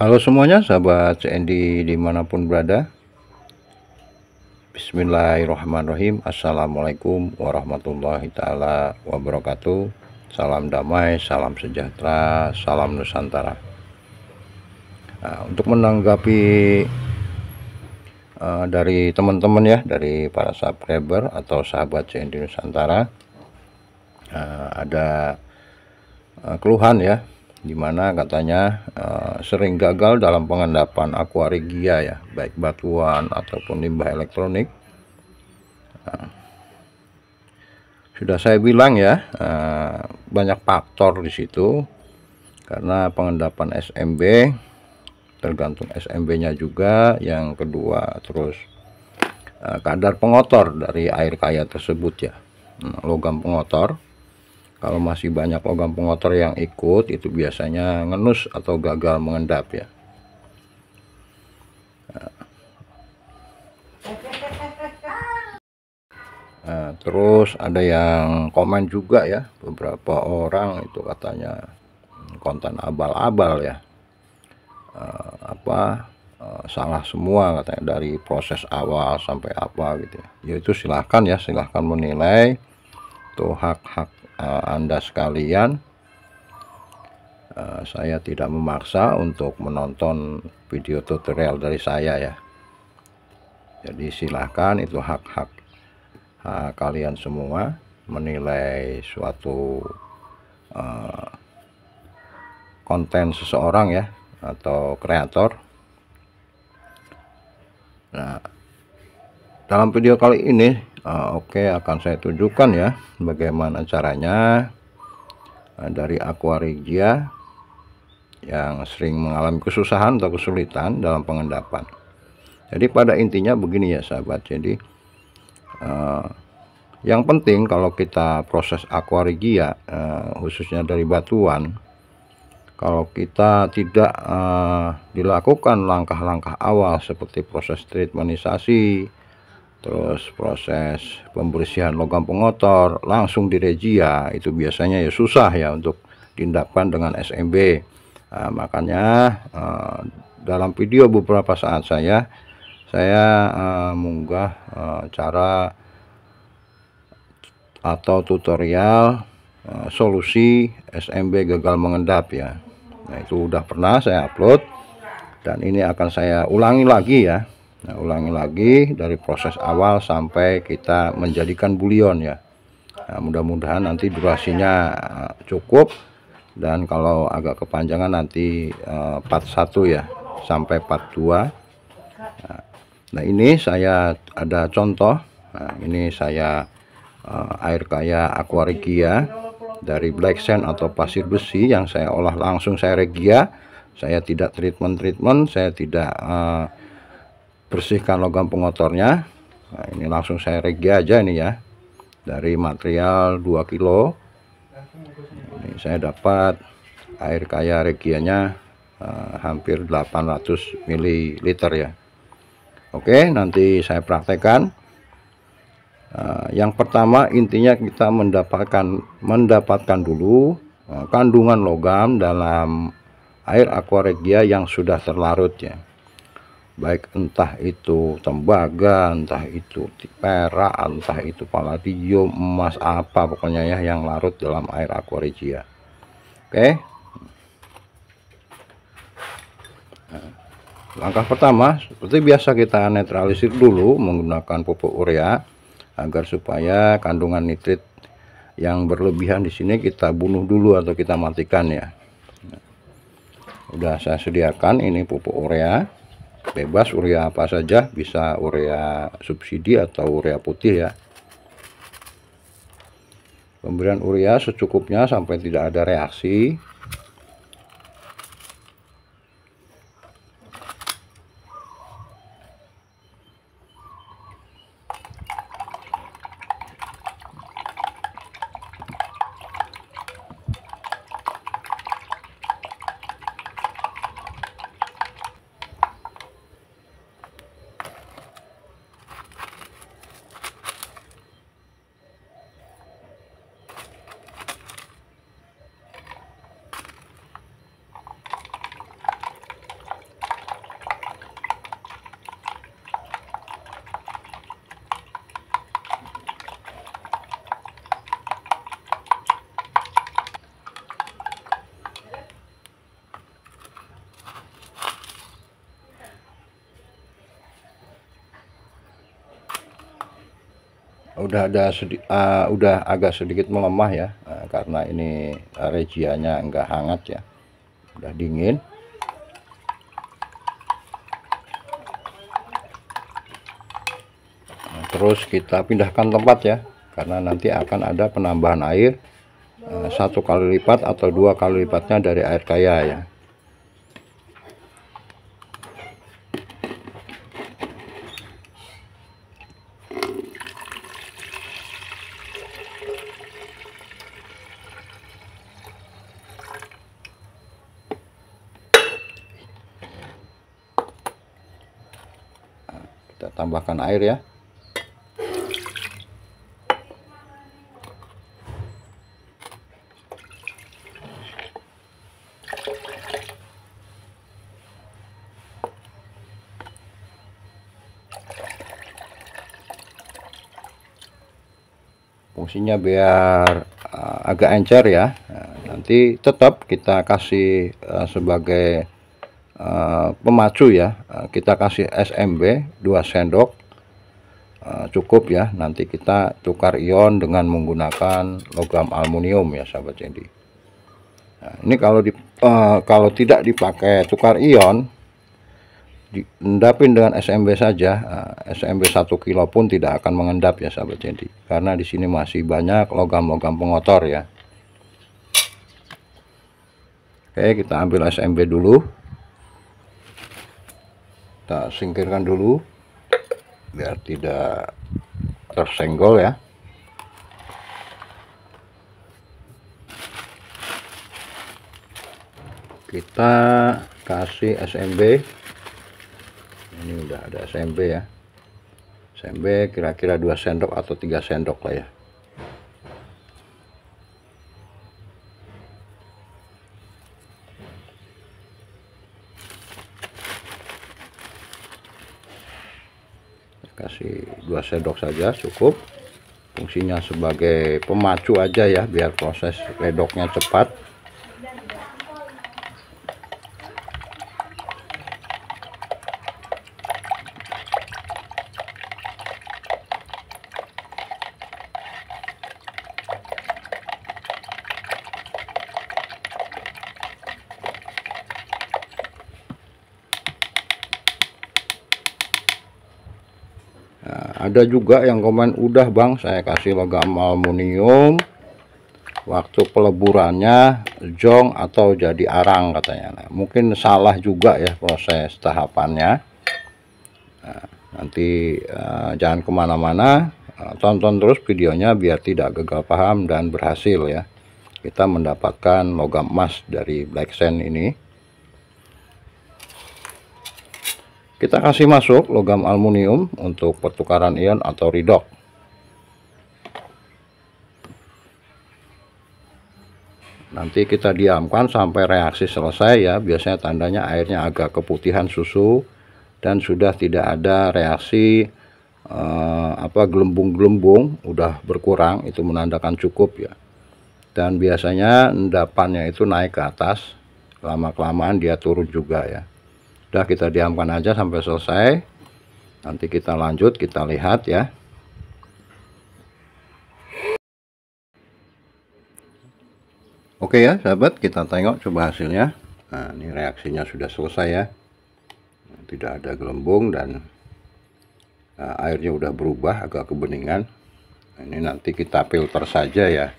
Halo semuanya, sahabat CND dimanapun berada. Bismillahirrahmanirrahim. Assalamualaikum warahmatullahi ta'ala wabarakatuh. Salam damai, salam sejahtera, salam Nusantara. Untuk menanggapi dari teman-teman ya, dari para subscriber atau sahabat CND Nusantara, ada keluhan ya, dimana katanya sering gagal dalam pengendapan aquaregia ya, baik batuan ataupun limbah elektronik. Sudah saya bilang ya, banyak faktor di situ, karena pengendapan SMB tergantung SMB-nya juga. Yang kedua, terus kadar pengotor dari air kaya tersebut ya, logam pengotor. Kalau masih banyak logam pengotor yang ikut, itu biasanya ngenus atau gagal mengendap ya. Terus ada yang komen juga ya, beberapa orang itu katanya konten abal-abal ya, salah semua katanya dari proses awal sampai apa gitu ya. Ya itu silahkan ya, silahkan menilai, itu hak-hak Anda sekalian. Saya tidak memaksa untuk menonton video tutorial dari saya ya. Jadi silahkan, itu hak-hak kalian semua menilai suatu konten seseorang ya, atau kreator. Nah, dalam video kali ini akan saya tunjukkan ya, bagaimana caranya dari aquaregia yang sering mengalami kesusahan atau kesulitan dalam pengendapan. Jadi pada intinya begini ya sahabat, jadi yang penting kalau kita proses aquaregia, khususnya dari batuan, kalau kita tidak dilakukan langkah-langkah awal seperti proses treatmentisasi, terus proses pembersihan logam pengotor langsung di regia, itu biasanya ya susah ya untuk diendapkan dengan SMB. Makanya dalam video beberapa saat saya mengunggah cara atau tutorial solusi SMB gagal mengendap ya. Nah, itu udah pernah saya upload, dan ini akan saya ulangi lagi ya. Nah, ulangi lagi dari proses awal sampai kita menjadikan bulion ya. Nah, mudah-mudahan nanti durasinya cukup, dan kalau agak kepanjangan nanti part 1 ya, sampai part 2. Nah, ini saya ada contoh. Nah, ini saya air kaya aquaregia dari black sand atau pasir besi yang saya olah langsung, saya regia. Saya tidak treatment, saya tidak bersihkan logam pengotornya. Nah, ini langsung saya regia aja ini ya, dari material 2 kilo. Ini saya dapat air kaya regianya hampir 800 ml ya. Oke, nanti saya praktekkan. Yang pertama, intinya kita mendapatkan dulu kandungan logam dalam air aquaregia yang sudah terlarut ya, baik entah itu tembaga, entah itu perak, entah itu palladium, emas, apa pokoknya ya yang larut dalam air aquaregia. Oke, langkah pertama seperti biasa, kita netralisir dulu menggunakan pupuk urea, agar supaya kandungan nitrit yang berlebihan di sini kita bunuh dulu atau kita matikan ya. Udah saya sediakan ini pupuk urea, bebas urea apa saja, bisa urea subsidi atau urea putih ya. Pemberian urea secukupnya sampai tidak ada reaksi. udah agak sedikit melemah ya, karena ini regianya enggak hangat ya, udah dingin. Nah, terus kita pindahkan tempat ya, karena nanti akan ada penambahan air 1 kali lipat atau 2 kali lipatnya dari air kaya ya. Kita tambahkan air ya. Fungsinya biar agak encer ya. Nanti tetap kita kasih sebagai pemacu ya, kita kasih SMB 2 sendok cukup ya. Nanti kita tukar ion dengan menggunakan logam aluminium ya sahabat Cendi. Nah, ini kalau tidak dipakai tukar ion, diendapin dengan SMB saja, SMB 1 kilo pun tidak akan mengendap ya sahabat Cendi, karena di sini masih banyak logam-logam pengotor ya. Oke, kita ambil SMB dulu, kita singkirkan dulu biar tidak tersenggol ya. Kita kasih SMB, ini udah ada SMB ya, SMB kira-kira 2 sendok atau 3 sendok lah ya. Kasih 2 sendok saja cukup. Fungsinya sebagai pemacu aja ya, biar proses redoknya cepat. Nah, ada juga yang komen, udah bang saya kasih logam aluminium, waktu peleburannya jong atau jadi arang katanya. Nah, mungkin salah juga ya proses tahapannya. Nah, nanti jangan kemana-mana, tonton terus videonya biar tidak gagal paham dan berhasil ya. Kita mendapatkan logam emas dari Black Sand ini. Kita kasih masuk logam aluminium untuk pertukaran ion atau redox. Nanti kita diamkan sampai reaksi selesai ya. Biasanya tandanya airnya agak keputihan susu dan sudah tidak ada reaksi gelembung-gelembung, udah berkurang, itu menandakan cukup ya. Dan biasanya endapannya itu naik ke atas, lama-kelamaan dia turun juga ya. Udah, kita diamkan aja sampai selesai. Nanti kita lanjut, kita lihat ya. Oke ya sahabat, kita tengok coba hasilnya. Nah, ini reaksinya sudah selesai ya. Tidak ada gelembung dan airnya udah berubah agak kebeningan. Nah, ini nanti kita filter saja ya.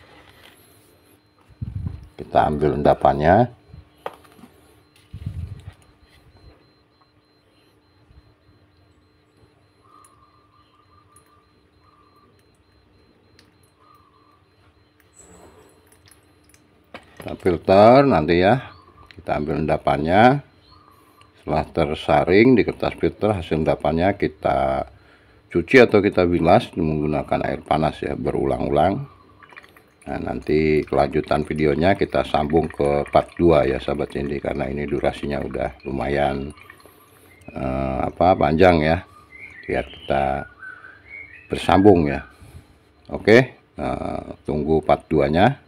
Kita ambil endapannya. Kita filter nanti ya, kita ambil endapannya. Setelah tersaring di kertas filter, hasil endapannya kita cuci atau kita bilas menggunakan air panas ya, berulang-ulang. Nah, nanti kelanjutan videonya kita sambung ke part 2 ya sahabat Cendi, karena ini durasinya udah lumayan panjang ya, biar kita bersambung ya. Oke, tunggu part 2 nya.